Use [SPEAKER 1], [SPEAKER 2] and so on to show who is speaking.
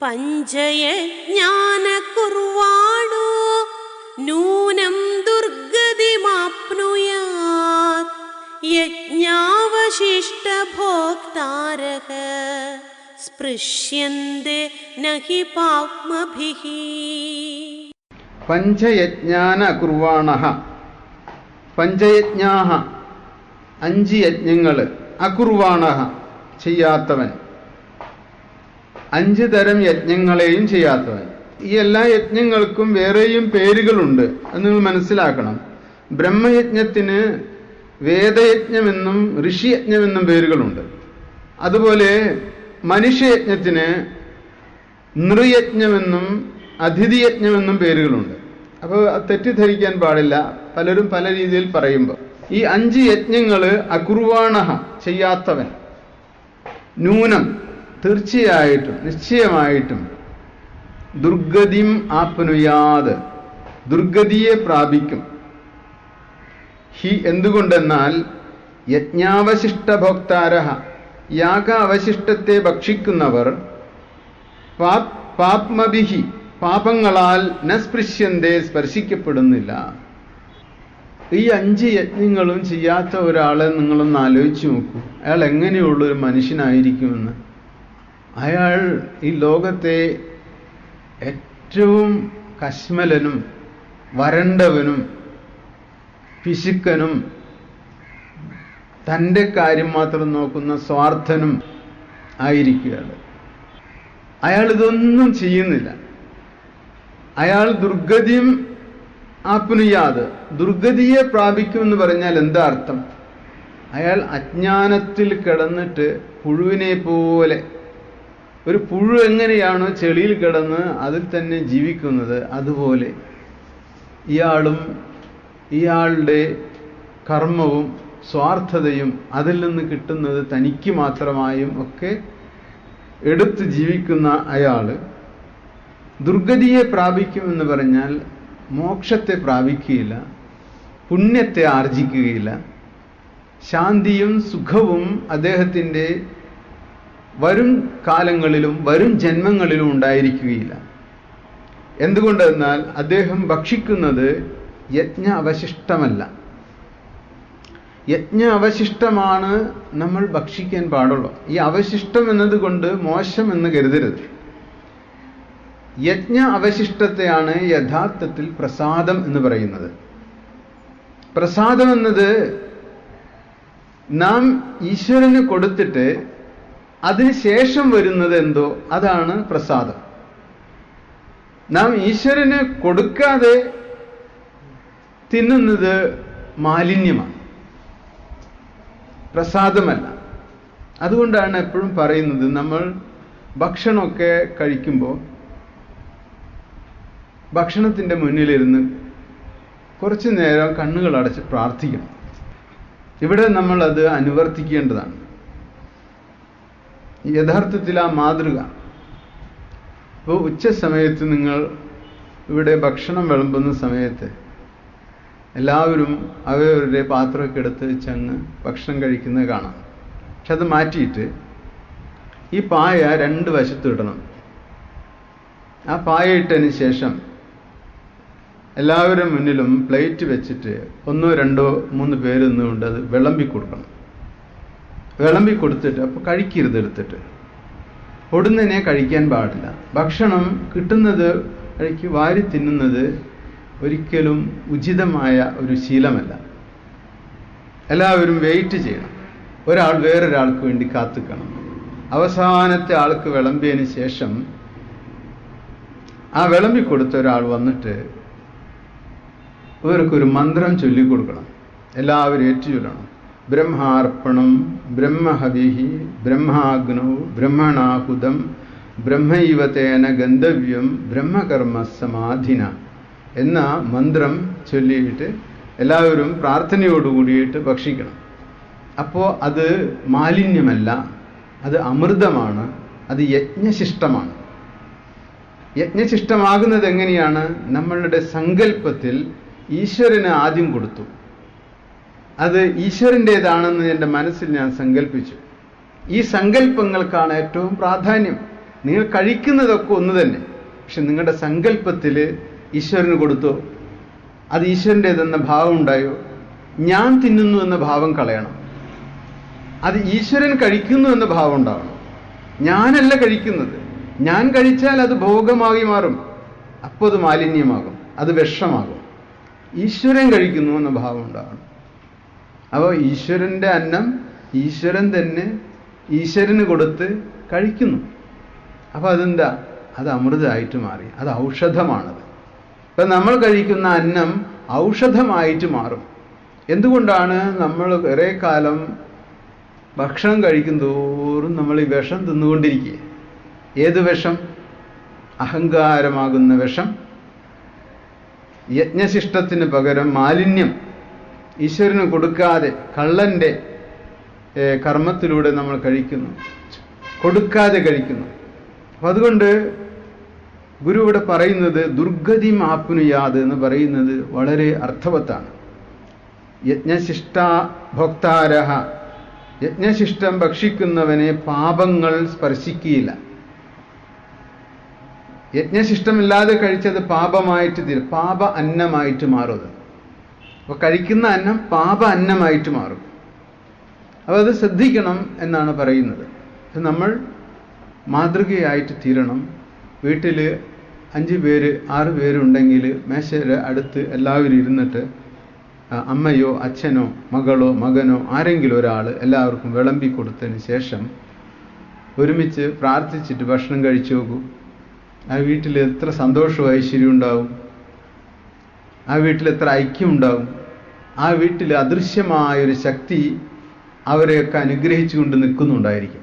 [SPEAKER 1] പഞ്ചയജ്ഞാന കുർവാണോ നൂനം ദുർഗതിമാപ്നുയാത് യജ്ഞാവശിഷ്ട ഭോക്താരഃ സ്പൃശ്യന്തെ നഹി പാപ്മഭിഃ.
[SPEAKER 2] പഞ്ചയജ്ഞാന കുർവാണഃ പഞ്ചയജ്ഞാഃ 5 യജ്ഞങ്ങൾ അകുർവാണഃ ചെയ്യാത്തവൻ, 5 തരം യജ്ഞങ്ങളെയും ചെയ്യാത്തവൻ. ഈ എല്ലാ യജ്ഞങ്ങൾക്കും വേറെയും പേരുകളുണ്ട് എന്ന് നിങ്ങൾ മനസ്സിലാക്കണം. ബ്രഹ്മയജ്ഞത്തിന് വേദയജ്ഞമെന്നും ഋഷിയജ്ഞമെന്നും പേരുകളുണ്ട്. അതുപോലെ മനുഷ്യയജ്ഞത്തിന് നൃയജ്ഞമെന്നും അതിഥിയജ്ഞമെന്നും പേരുകളുണ്ട്. അപ്പോൾ തെറ്റിദ്ധരിക്കാൻ പാടില്ല, പലരും പല രീതിയിൽ പറയുമ്പോൾ. ഈ 5 യജ്ഞങ്ങൾ അകുർവാണഃ ചെയ്യാത്തവൻ, നൂനം തീർച്ചയായിട്ടും നിശ്ചയമായിട്ടും ദുർഗതിം ആപ്നുയാത് ദുർഗതിയെ പ്രാപിക്കും. ഹി എന്തുകൊണ്ടെന്നാൽ യജ്ഞാവശിഷ്ട ഭോക്താരഃ യാഗ അവശിഷ്ടത്തെ ഭക്ഷിക്കുന്നവർ പാപ്മഭിഹി പാപങ്ങളാൽ നസ്പൃശ്യന്തേ സ്പർശിക്കപ്പെടുന്നില്ല. ഈ 5 യജ്ഞങ്ങളും ചെയ്യാത്ത ഒരാളെ നിങ്ങളൊന്ന് ആലോചിച്ച് നോക്കൂ. അയാൾ എങ്ങനെയുള്ളൊരു മനുഷ്യനായിരിക്കുമെന്ന്. അയാൾ ഈ ലോകത്തെ ഏറ്റവും കശ്മലനും വരണ്ടവനും പിശുക്കനും തൻ്റെ കാര്യം മാത്രം നോക്കുന്ന സ്വാർത്ഥനും ആയിരിക്കുകയാണ്. അയാൾ ഇതൊന്നും ചെയ്യുന്നില്ല. അയാൾ ദുർഗതിയും ആപ്നുയാത് ദുർഗതിയെ പ്രാപിക്കുമെന്ന് പറഞ്ഞാൽ എന്താ അർത്ഥം? അയാൾ അജ്ഞാനത്തിൽ കിടന്നിട്ട് പുഴുവിനെ പോലെ, ഒരു പുഴു എങ്ങനെയാണോ ചെളിയിൽ കിടന്ന് അതിൽ തന്നെ ജീവിക്കുന്നത്, അതുപോലെ ഇയാളും ഇയാളുടെ കർമ്മവും സ്വാർത്ഥതയും അതിൽ നിന്ന് കിട്ടുന്നത് തനിക്ക് മാത്രമായും ഒക്കെ എടുത്ത് ജീവിക്കുന്ന അയാൾ ദുർഗതിയെ പ്രാപിക്കുമെന്ന് പറഞ്ഞാൽ മോക്ഷത്തെ പ്രാപിക്കുകയില്ല, പുണ്യത്തെ ആർജിക്കുകയില്ല, ശാന്തിയും സുഖവും അദ്ദേഹത്തിൻ്റെ വരും കാലങ്ങളിലും വരും ജന്മങ്ങളിലും ഉണ്ടായിരിക്കുകയില്ല. എന്തുകൊണ്ടെന്നാൽ അദ്ദേഹം ഭക്ഷിക്കുന്നത് യജ്ഞ അവശിഷ്ടമല്ല. യജ്ഞ അവശിഷ്ടമാണ് നമ്മൾ ഭക്ഷിക്കാൻ പാടുള്ളൂ. ഈ അവശിഷ്ടം എന്നതുകൊണ്ട് മോശം എന്ന് കരുതരുത്. യജ്ഞ അവശിഷ്ടത്തെയാണ് യഥാർത്ഥത്തിൽ പ്രസാദം എന്ന് പറയുന്നത്. പ്രസാദം എന്നത് നാം ഈശ്വരന് കൊടുത്തിട്ട് അതിനുശേഷം വരുന്നത് എന്തോ അതാണ് പ്രസാദം. നാം ഈശ്വരന് കൊടുക്കാതെ തിന്നുന്നത് മാലിന്യമാണ്, പ്രസാദമല്ല. അതുകൊണ്ടാണ് എപ്പോഴും പറയുന്നത്, നമ്മൾ ഭക്ഷണമൊക്കെ കഴിക്കുമ്പോൾ ഭക്ഷണത്തിൻ്റെ മുന്നിലിരുന്ന് കുറച്ചു നേരം കണ്ണുകൾ അടച്ച് പ്രാർത്ഥിക്കണം. ഇവിടെ നമ്മൾ അത് അനുവർത്തിക്കേണ്ടതാണ്. യഥാർത്ഥത്തിൽ ആ മാതൃക. ഇപ്പോൾ ഉച്ച സമയത്ത് നിങ്ങൾ ഇവിടെ ഭക്ഷണം വിളമ്പുന്ന സമയത്ത് എല്ലാവരും അവരവരുടെ പാത്രമൊക്കെ എടുത്ത് വെച്ചങ്ങ് ഭക്ഷണം കഴിക്കുന്നത് കാണാം. പക്ഷെ അത് മാറ്റിയിട്ട് ഈ പായ 2 വശത്ത് ഇടണം. ആ പായ ഇട്ടതിന് ശേഷം എല്ലാവരുടെ മുന്നിലും പ്ലേറ്റ് വെച്ചിട്ട് 1, 2, 3 പേര് നിന്നുകൊണ്ട് അത് വിളമ്പി കൊടുക്കണം. വിളമ്പി കൊടുത്തിട്ട് അപ്പോൾ കഴിക്കരുത്, എടുത്തിട്ട് ഒടുന്നതിനെ കഴിക്കാൻ പാടില്ല. ഭക്ഷണം കിട്ടുന്നത് വാരി തിന്നുന്നത് ഒരിക്കലും ഉചിതമായ ഒരു ശീലമല്ല. എല്ലാവരും വെയിറ്റ് ചെയ്യണം. ഒരാൾ വേറൊരാൾക്ക് വേണ്ടി കാത്തുക്കണം. അവസാനത്തെ ആൾക്ക് വിളമ്പിയതിന് ശേഷം ആ വിളമ്പി കൊടുത്ത ഒരാൾ വന്നിട്ട് ഇവർക്കൊരു മന്ത്രം ചൊല്ലിക്കൊടുക്കണം. എല്ലാവരും ഏറ്റുചൊല്ലണം. ബ്രഹ്മാർപ്പണം ബ്രഹ്മഹവിഹി ബ്രഹ്മാഗ്നോ ബ്രഹ്മണാഹുതം ബ്രഹ്മൈവതേന ഗന്ധവ്യം ബ്രഹ്മകർമ്മ സമാധിന എന്ന മന്ത്രം ചൊല്ലിയിട്ട് എല്ലാവരും പ്രാർത്ഥനയോടുകൂടിയിട്ട് ഭക്ഷിക്കണം. അപ്പോൾ അത് മാലിന്യമല്ല, അത് അമൃതമാണ്, അത് യജ്ഞശിഷ്ടമാണ്. യജ്ഞശിഷ്ടമാകുന്നത് എങ്ങനെയാണ്? നമ്മളുടെ സങ്കല്പത്തിൽ ഈശ്വരന് ആദ്യം കൊടുത്തു. അത് ഈശ്വരൻ്റേതാണെന്ന് എൻ്റെ മനസ്സിൽ ഞാൻ സങ്കല്പിച്ചു. ഈ സങ്കല്പങ്ങൾക്കാണ് ഏറ്റവും പ്രാധാന്യം. നിങ്ങൾ കഴിക്കുന്നതൊക്കെ ഒന്ന് തന്നെ, പക്ഷെ നിങ്ങളുടെ സങ്കല്പത്തിൽ ഈശ്വരന് കൊടുത്തോ, അത് ഈശ്വരൻ്റെതെന്ന ഭാവം ഉണ്ടായോ? ഞാൻ തിന്നുന്നു എന്ന ഭാവം കളയണം. അത് ഈശ്വരൻ കഴിക്കുന്നു എന്ന ഭാവം ഉണ്ടാവണം. ഞാനല്ല കഴിക്കുന്നത്. ഞാൻ കഴിച്ചാൽ അത് ഭോഗമായി മാറും, അപ്പോൾ അത് മാലിന്യമാകും, അത് വിഷമാകും. ഈശ്വരൻ കഴിക്കുന്നു എന്ന ഭാവം ഉണ്ടാവണം. അപ്പോൾ ഈശ്വരൻ്റെ അന്നം ഈശ്വരൻ തന്നെ ഈശ്വരന് കൊടുത്ത് കഴിക്കുന്നു. അപ്പോൾ അതെന്താ? അത് അമൃതമായിട്ട് മാറി, അത് ഔഷധമാണത്. ഇപ്പം നമ്മൾ കഴിക്കുന്ന അന്നം ഔഷധമായിട്ട് മാറും. എന്തുകൊണ്ടാണ് നമ്മൾ കുറേ കാലം ഭക്ഷണം കഴിക്കും തോറും നമ്മൾ ഈ വിഷം തിന്നുകൊണ്ടിരിക്കുക? ഏത് വിഷം? അഹങ്കാരമാകുന്ന വിഷം. യജ്ഞശിഷ്ടത്തിന് പകരം മാലിന്യം ഈശ്വരന് കൊടുക്കാതെ കള്ളൻ്റെ കർമ്മത്തിലൂടെ നമ്മൾ കഴിക്കുന്നു, കൊടുക്കാതെ കഴിക്കുന്നു. അപ്പം അതുകൊണ്ട് ഗുരു ഇവിടെ പറയുന്നത് ദുർഗതി മാപ്നുയാത് എന്ന് പറയുന്നത് വളരെ അർത്ഥവത്താണ്. യജ്ഞശിഷ്ട ഭോക്താരഹ, യജ്ഞശിഷ്ടം ഭക്ഷിക്കുന്നവനെ പാപങ്ങൾ സ്പർശിക്കുകയില്ല. യജ്ഞശിഷ്ടമില്ലാതെ കഴിച്ചത് പാപമായിട്ട് തീരും, പാപ അന്നമായിട്ട് മാറും. അപ്പോൾ കഴിക്കുന്ന അന്നം പാപ അന്നമായിട്ട് മാറും. അപ്പോൾ അത് ശ്രദ്ധിക്കണം എന്നാണ് പറയുന്നത്. നമ്മൾ മാതൃകയായിട്ട് തീരണം. വീട്ടിൽ 5 പേര് 6 പേരുണ്ടെങ്കിൽ മേശയുടെ അടുത്ത് എല്ലാവരും ഇരുന്നിട്ട് അമ്മയോ അച്ഛനോ മകളോ മകനോ ആരെങ്കിലും ഒരാൾ എല്ലാവർക്കും വിളമ്പി കൊടുത്തതിന് ശേഷം ഒരുമിച്ച് പ്രാർത്ഥിച്ചിട്ട് ഭക്ഷണം കഴിച്ചു നോക്കൂ. ആ വീട്ടിൽ എത്ര സന്തോഷവും ഐശ്വര്യം ഉണ്ടാവും, ആ വീട്ടിൽ എത്ര ഐക്യം ഉണ്ടാവും, ആ വീട്ടിൽ അദൃശ്യമായൊരു ശക്തി അവരെയൊക്കെ അനുഗ്രഹിച്ചുകൊണ്ട് നിൽക്കുന്നുണ്ടായിരിക്കും.